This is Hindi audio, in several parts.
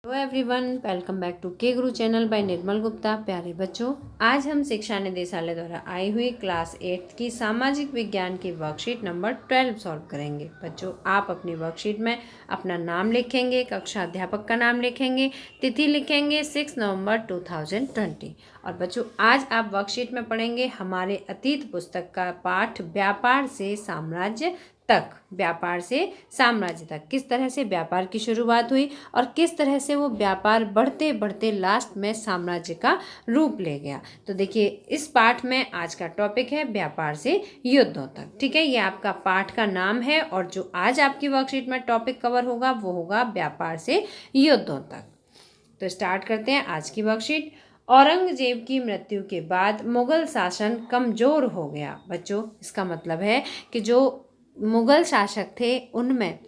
Hello everyone, welcome back to K Guru channel bye निर्मल गुप्ता। प्यारे बच्चों, आज हम शिक्षा निदेशालय द्वारा आई हुई क्लास 8 की सामाजिक विज्ञान की वर्कशीट नंबर 12 सॉल्व करेंगे। बच्चों, आप अपनी वर्कशीट में अपना नाम लिखेंगे, कक्षा अध्यापक का नाम लिखेंगे, तिथि लिखेंगे 6 नवंबर 2020। और बच्चों, आज आप वर्कशीट में पढ़ेंगे हमारे अतीत पुस्तक का पाठ व्यापार से साम्राज्य तक। व्यापार से साम्राज्य तक किस तरह से व्यापार की शुरुआत हुई और किस तरह से वो व्यापार बढ़ते बढ़ते लास्ट में साम्राज्य का रूप ले गया। तो देखिए, इस पाठ में आज का टॉपिक है व्यापार से युद्धों तक। ठीक है, ये आपका पाठ का नाम है और जो आज आपकी वर्कशीट में टॉपिक कवर होगा वो होगा व्यापार से युद्धों तक। तो स्टार्ट करते हैं आज की वर्कशीट। औरंगजेब की मृत्यु के बाद मुगल शासन कमजोर हो गया। बच्चों, इसका मतलब है कि जो मुगल शासक थे उनमें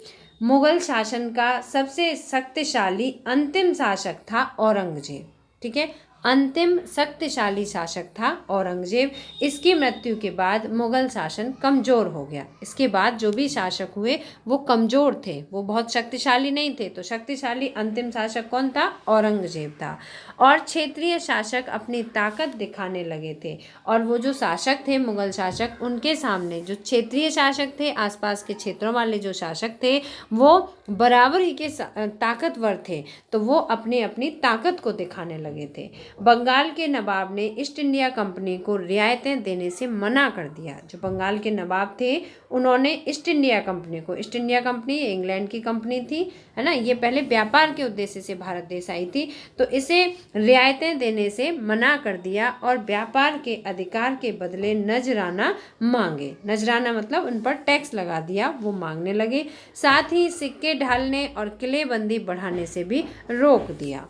मुगल शासन का सबसे शक्तिशाली अंतिम शासक था औरंगजेब। ठीक है, अंतिम शक्तिशाली शासक था औरंगजेब। इसकी मृत्यु के बाद मुगल शासन कमजोर हो गया। इसके बाद जो भी शासक हुए वो कमजोर थे, वो बहुत शक्तिशाली नहीं थे। तो शक्तिशाली अंतिम शासक कौन था? औरंगजेब था। और क्षेत्रीय शासक अपनी ताकत दिखाने लगे थे। और वो जो शासक थे मुगल शासक, उनके सामने जो क्षेत्रीय शासक थे, आसपास के क्षेत्रों वाले जो शासक थे, वो बराबरी के ताकतवर थे। तो वो अपनी अपनी ताकत को दिखाने लगे थे। बंगाल के नवाब ने ईस्ट इंडिया कंपनी को रियायतें देने से मना कर दिया। जो बंगाल के नवाब थे उन्होंने ईस्ट इंडिया कंपनी को, ईस्ट इंडिया कंपनी इंग्लैंड की कंपनी थी, है ना, ये पहले व्यापार के उद्देश्य से भारत देश आई थी, तो इसे रियायतें देने से मना कर दिया और व्यापार के अधिकार के बदले नजराना मांगे। नजराना मतलब उन पर टैक्स लगा दिया, वो मांगने लगे। साथ ही सिक्के ढालने और किलेबंदी बढ़ाने से भी रोक दिया।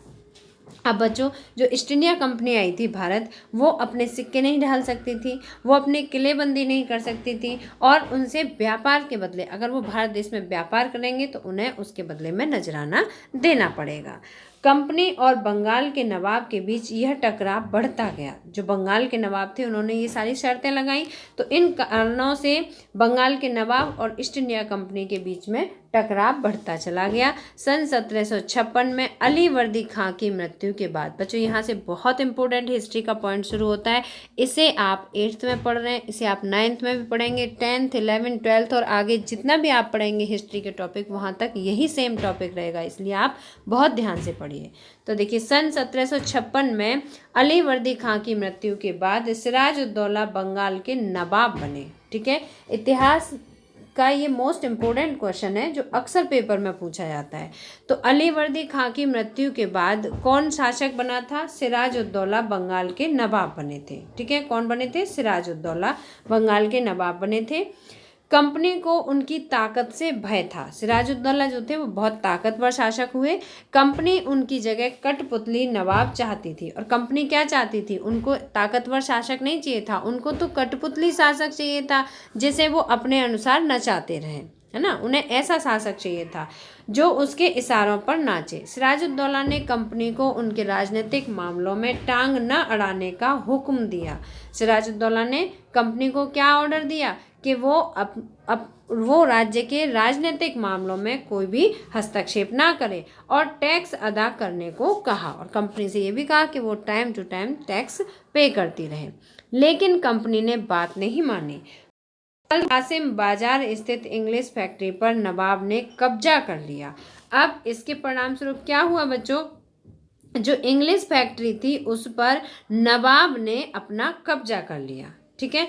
अब बच्चों, जो ईस्ट इंडिया कंपनी आई थी भारत, वो अपने सिक्के नहीं ढाल सकती थी, वो अपने किलेबंदी नहीं कर सकती थी, और उनसे व्यापार के बदले, अगर वो भारत देश में व्यापार करेंगे तो उन्हें उसके बदले में नजराना देना पड़ेगा। कंपनी और बंगाल के नवाब के बीच यह टकराव बढ़ता गया। जो बंगाल के नवाब थे उन्होंने ये सारी शर्तें लगाई, तो इन कारणों से बंगाल के नवाब और ईस्ट इंडिया कंपनी के बीच में टकराव बढ़ता चला गया। सन 1756 में अली वर्दी खां की मृत्यु के बाद, बच्चों यहाँ से बहुत इंपॉर्टेंट हिस्ट्री का पॉइंट शुरू होता है। इसे आप 8th में पढ़ रहे हैं, इसे आप 9th में भी पढ़ेंगे, 10th 11th 12th और आगे जितना भी आप पढ़ेंगे हिस्ट्री के टॉपिक, वहाँ तक यही सेम टॉपिक रहेगा, इसलिए आप बहुत ध्यान से पढ़िए। तो देखिए, सन 1756 में अली वर्दी खां की मृत्यु के बाद सिराजुद्दौला बंगाल के नवाब बने। ठीक है, इतिहास का ये मोस्ट इम्पोर्टेंट क्वेश्चन है जो अक्सर पेपर में पूछा जाता है। तो अली वर्दी खां की मृत्यु के बाद कौन शासक बना था? सिराजुद्दौला बंगाल के नवाब बने थे। ठीक है, कौन बने थे? सिराजुद्दौला बंगाल के नवाब बने थे। कंपनी को उनकी ताकत से भय था। सिराजुद्दौला जो थे वो बहुत ताकतवर शासक हुए। कंपनी उनकी जगह कठपुतली नवाब चाहती थी। और कंपनी क्या चाहती थी? उनको ताकतवर शासक नहीं चाहिए था, उनको तो कठपुतली शासक चाहिए था जिसे वो अपने अनुसार नचाते रहें, है ना। उन्हें ऐसा शासक चाहिए था जो उसके इशारों पर नाचे। सिराजुद्दौला ने कंपनी को उनके राजनीतिक मामलों में टांग न अड़ाने का हुक्म दिया। सिराजुद्दौला ने कंपनी को क्या ऑर्डर दिया कि वो राज्य के राजनीतिक मामलों में कोई भी हस्तक्षेप ना करे और टैक्स अदा करने को कहा। और कंपनी से ये भी कहा कि वो टाइम टू टाइम टैक्स पे करती रहे। लेकिन कंपनी ने बात नहीं मानी। कासिम बाजार स्थित इंग्लिश फैक्ट्री पर नवाब ने कब्जा कर लिया। अब इसके परिणाम स्वरूप क्या हुआ बच्चों? जो इंग्लिश फैक्ट्री थी उस पर नवाब ने अपना कब्जा कर लिया। ठीक है,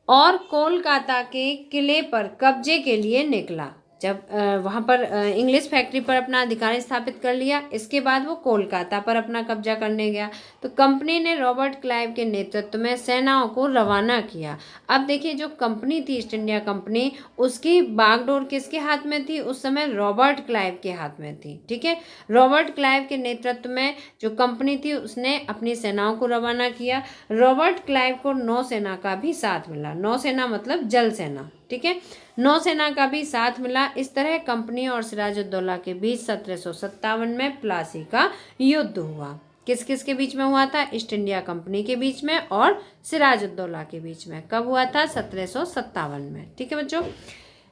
और कोलकाता के किले पर कब्जे के लिए निकला। जब वहाँ पर इंग्लिश फैक्ट्री पर अपना अधिकार स्थापित कर लिया, इसके बाद वो कोलकाता पर अपना कब्जा करने गया। तो कंपनी ने रॉबर्ट क्लाइव के नेतृत्व में सेनाओं को रवाना किया। अब देखिए, जो कंपनी थी ईस्ट इंडिया कंपनी, उसकी बागडोर किसके हाथ में थी? उस समय रॉबर्ट क्लाइव के हाथ में थी। ठीक है, रॉबर्ट क्लाइव के नेतृत्व में जो कंपनी थी उसने अपनी सेनाओं को रवाना किया। रॉबर्ट क्लाइव को नौसेना का भी साथ मिला। नौसेना मतलब जल सेना। ठीक है, नौसेना का भी साथ मिला। इस तरह कंपनी और सिराजुद्दौला के बीच 1757 में प्लासी का युद्ध हुआ। किस किस के बीच में हुआ था? ईस्ट इंडिया कंपनी के बीच में और सिराजुद्दौला के बीच में। कब हुआ था? 1757 में। ठीक है बच्चों,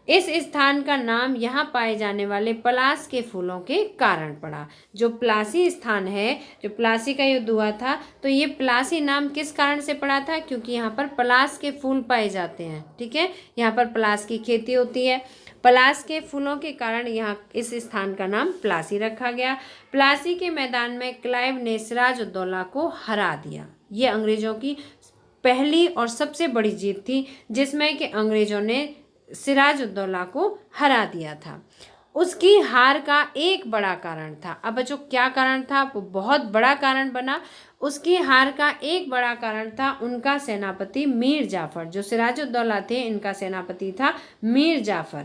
इस स्थान का नाम यहाँ पाए जाने वाले पलाश के फूलों के कारण पड़ा। जो प्लासी स्थान है, जो प्लासी का युद्ध हुआ था, तो ये प्लासी नाम किस कारण से पड़ा था? क्योंकि यहाँ पर पलाश के फूल पाए जाते हैं। ठीक है, यहाँ पर पलाश की खेती होती है। पलाश के फूलों के कारण यहाँ इस स्थान का नाम प्लासी रखा गया। प्लासी के मैदान में क्लाइव ने सिराजुद्दौला को हरा दिया। ये अंग्रेजों की पहली और सबसे बड़ी जीत थी, जिसमें कि अंग्रेजों ने सिराजुद्दौला को हरा दिया था। उसकी हार का एक बड़ा कारण था। अब बच्चों क्या कारण था? वो बहुत बड़ा कारण बना। उसकी हार का एक बड़ा कारण था उनका सेनापति मीर जाफर। जो सिराजुद्दौला थे, इनका सेनापति था मीर जाफर,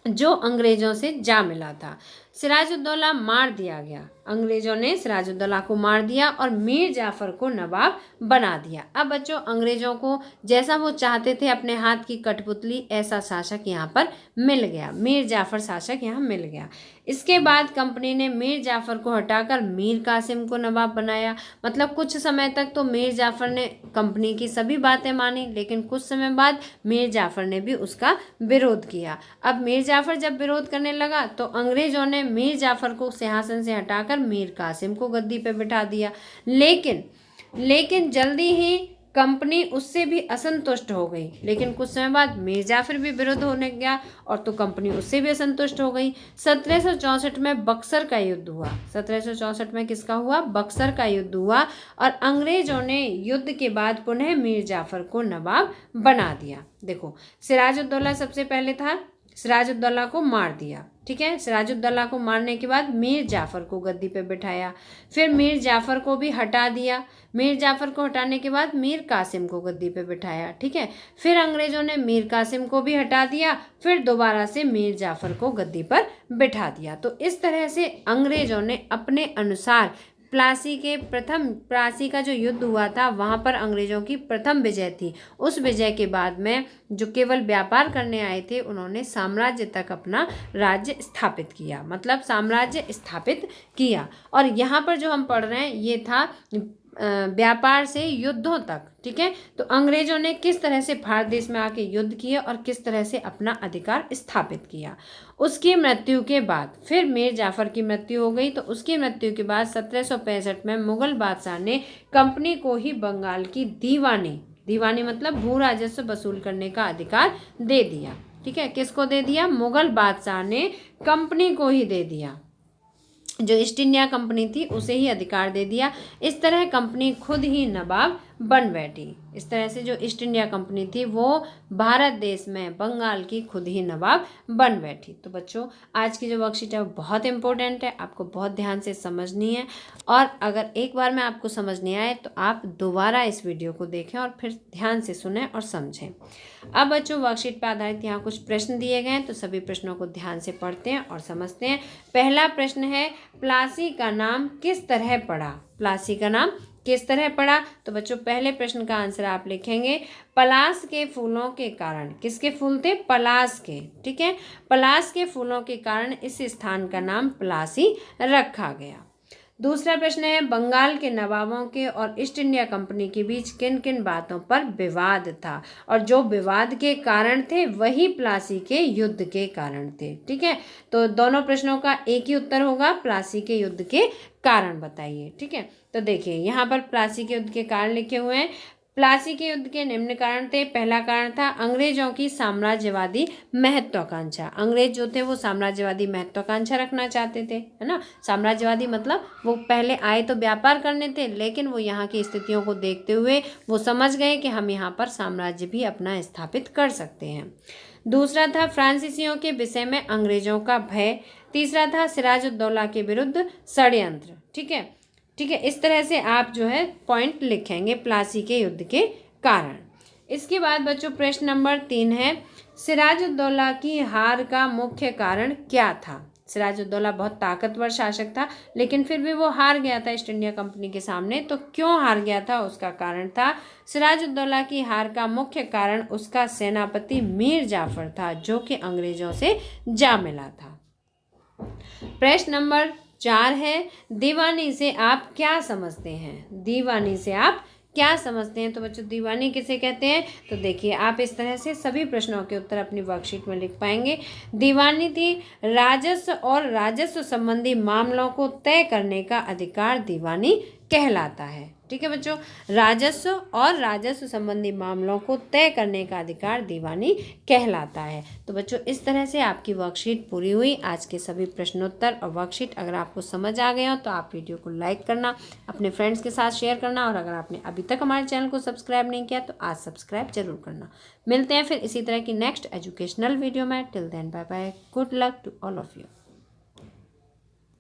जो अंग्रेजों से जा मिला था। सिराजुद्दौला मार दिया गया। अंग्रेजों ने सिराजुद्दौला को मार दिया और मीर जाफर को नवाब बना दिया। अब बच्चों, अंग्रेजों को जैसा वो चाहते थे अपने हाथ की कठपुतली, ऐसा शासक यहाँ पर मिल गया। मीर जाफर शासक यहाँ मिल गया। इसके बाद कंपनी ने मीर जाफर को हटाकर मीर कासिम को नवाब बनाया। मतलब कुछ समय तक तो मीर जाफर ने कंपनी की सभी बातें मानी, लेकिन कुछ समय बाद मीर जाफर ने भी उसका विरोध किया। अब मीर जाफर जब विरोध करने लगा तो अंग्रेजों ने मीर जाफर को सिंहासन से हटाकर मीर कासिम को गद्दी पे बिठा दिया। लेकिन जल्दी ही कंपनी उससे भी असंतुष्ट हो गई। लेकिन कुछ समय बाद मीर जाफर भी विरोध होने गया और तो कंपनी उससे भी असंतुष्ट हो गई। 1764 में बक्सर का युद्ध हुआ। 1764 में किसका हुआ? बक्सर का युद्ध हुआ और अंग्रेजों ने युद्ध के बाद पुनः मीर जाफर को नवाब बना दिया। देखो, सिराजुद्दौला सबसे पहले था, सिराजुद्दौला को मार दिया। ठीक है, सिराजुद्दौला को मारने के बाद मीर जाफर को गद्दी पे बिठाया। फिर मीर जाफर को भी हटा दिया। मीर जाफर को हटाने के बाद मीर कासिम को गद्दी पे बिठाया। ठीक है, फिर अंग्रेजों ने मीर कासिम को भी हटा दिया। फिर दोबारा से मीर जाफर को गद्दी पर बिठा दिया। तो इस तरह से अंग्रेजों ने अपने अनुसार प्लासी का जो युद्ध हुआ था, वहाँ पर अंग्रेजों की प्रथम विजय थी। उस विजय के बाद में जो केवल व्यापार करने आए थे, उन्होंने साम्राज्य तक अपना राज्य स्थापित किया, मतलब साम्राज्य स्थापित किया। और यहाँ पर जो हम पढ़ रहे हैं, ये था व्यापार से युद्धों तक। ठीक है, तो अंग्रेजों ने किस तरह से भारत देश में आके युद्ध किए और किस तरह से अपना अधिकार स्थापित किया। उसकी मृत्यु के बाद, फिर मीर जाफर की मृत्यु हो गई, तो उसकी मृत्यु के बाद 1765 में मुगल बादशाह ने कंपनी को ही बंगाल की दीवानी मतलब भू राजस्व वसूल करने का अधिकार दे दिया। ठीक है, किसको दे दिया? मुगल बादशाह ने कंपनी को ही दे दिया। जो ईस्ट इंडिया कंपनी थी उसे ही अधिकार दे दिया। इस तरह कंपनी खुद ही नवाब बन बैठी। इस तरह से जो ईस्ट इंडिया कंपनी थी वो भारत देश में बंगाल की खुद ही नवाब बन बैठी। तो बच्चों, आज की जो वर्कशीट है वो बहुत इंपॉर्टेंट है, आपको बहुत ध्यान से समझनी है। और अगर एक बार में आपको समझ नहीं आए तो आप दोबारा इस वीडियो को देखें और फिर ध्यान से सुनें और समझें। अब बच्चों, वर्कशीट पर आधारित यहाँ कुछ प्रश्न दिए गए हैं, तो सभी प्रश्नों को ध्यान से पढ़ते हैं और समझते हैं। पहला प्रश्न है, प्लासी का नाम किस तरह पड़ा? प्लासी का नाम किस तरह पड़ा? तो बच्चों, पहले प्रश्न का आंसर आप लिखेंगे पलाश के फूलों के कारण। किसके फूल थे? पलाश के। ठीक है, पलाश के फूलों के कारण इस स्थान का नाम प्लासी रखा गया। दूसरा प्रश्न है, बंगाल के नवाबों के और ईस्ट इंडिया कंपनी के बीच किन किन बातों पर विवाद था? और जो विवाद के कारण थे वही प्लासी के युद्ध के कारण थे। ठीक है, तो दोनों प्रश्नों का एक ही उत्तर होगा, प्लासी के युद्ध के कारण बताइए। ठीक है, तो देखिए यहाँ पर प्लासी के युद्ध के कारण लिखे हुए हैं। प्लासी के युद्ध के निम्न कारण थे। पहला कारण था अंग्रेजों की साम्राज्यवादी महत्वाकांक्षा। अंग्रेज जो थे वो साम्राज्यवादी महत्वाकांक्षा रखना चाहते थे, है ना। साम्राज्यवादी मतलब वो पहले आए तो व्यापार करने थे, लेकिन वो यहाँ की स्थितियों को देखते हुए वो समझ गए कि हम यहाँ पर साम्राज्य भी अपना स्थापित कर सकते हैं। दूसरा था फ्रांसीसियों के विषय में अंग्रेजों का भय। तीसरा था सिराजुद्दौला के विरुद्ध षड्यंत्र। ठीक है, इस तरह से आप जो है पॉइंट लिखेंगे प्लासी के युद्ध के कारण। इसके बाद बच्चों, प्रश्न नंबर 3 है, सिराजुद्दौला की हार का मुख्य कारण क्या था? सिराजुद्दौला बहुत ताकतवर शासक था, लेकिन फिर भी वो हार गया था ईस्ट इंडिया कंपनी के सामने। तो क्यों हार गया था? उसका कारण था, सिराजुद्दौला की हार का मुख्य कारण उसका सेनापति मीर जाफर था, जो कि अंग्रेजों से जा मिला था। प्रश्न नंबर 4 है, दीवानी से आप क्या समझते हैं? दीवानी से आप क्या समझते हैं? तो बच्चों दीवानी किसे कहते हैं? तो देखिए आप इस तरह से सभी प्रश्नों के उत्तर अपनी वर्कशीट में लिख पाएंगे। दीवानी थी राजस्व और राजस्व संबंधी मामलों को तय करने का अधिकार दीवानी कहलाता है। ठीक है बच्चों, राजस्व और राजस्व संबंधी मामलों को तय करने का अधिकार दीवानी कहलाता है। तो बच्चों इस तरह से आपकी वर्कशीट पूरी हुई। आज के सभी प्रश्नोत्तर और वर्कशीट अगर आपको समझ आ गया हो तो आप वीडियो को लाइक करना, अपने फ्रेंड्स के साथ शेयर करना, और अगर आपने अभी तक हमारे चैनल को सब्सक्राइब नहीं किया तो आज सब्सक्राइब जरूर करना। मिलते हैं फिर इसी तरह की नेक्स्ट एजुकेशनल वीडियो में। Till then bye bye, good luck to all of you.